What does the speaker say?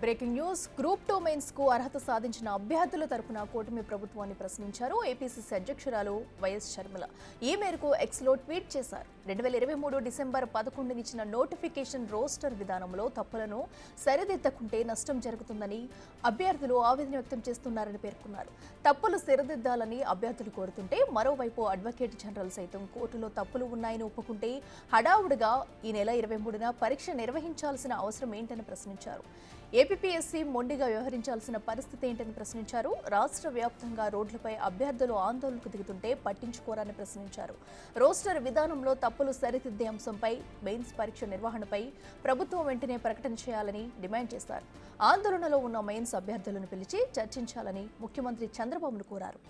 Breaking news. Group 2 mains కు అర్హత సాధించిన అభ్యర్థుల తరపున కూటమి ప్రభుత్వాన్ని ప్రశ్నించారు ఏపీసీసీ అధ్యక్షురాలు వైఎస్ షర్మిల. ఈ మేరకు ఎక్స్లో ట్వీట్ చేశారు. 2023 డిసెంబర్ 11న ఇచ్చిన నోటిఫికేషన్ రోస్టర్ విధానంలో తప్పులను సరిదిద్దకుంటే నష్టం జరుగుతుందని అభ్యర్థులు ఆవేదన వ్యక్తం చేస్తున్నారని పేర్కొన్నారు. తప్పులు సరిదిద్దాలని అభ్యర్థులు కోరుతుంటే మరోవైపు అడ్వకేట్ జనరల్ సైతం కోర్టులో తప్పులు ఉన్నాయని ఒప్పుకుంటే హడావుడిగా ఈ నెల 23న పరీక్ష నిర్వహించాల్సిన అవసరం ఏంటని ప్రశ్నించారు. ఏపీఎస్సీ మొండిగా వ్యవహరించాల్సిన పరిస్థితి ఏంటని ప్రశ్నించారు. రాష్ట్ర వ్యాప్తంగా రోడ్లపై అభ్యర్థులు ఆందోళనకు దిగుతుంటే పట్టించుకోరని ప్రశ్నించారు. రోస్టర్ విధానంలో తప్పులు సరిదిద్దే అంశంపై మెయిన్స్ పరీక్ష నిర్వహణపై ప్రభుత్వం వెంటనే ప్రకటన చేయాలని డిమాండ్ చేశారు. ఆందోళనలో ఉన్న మెయిన్స్ అభ్యర్థులను పిలిచి చర్చించాలని ముఖ్యమంత్రి చంద్రబాబును కోరారు.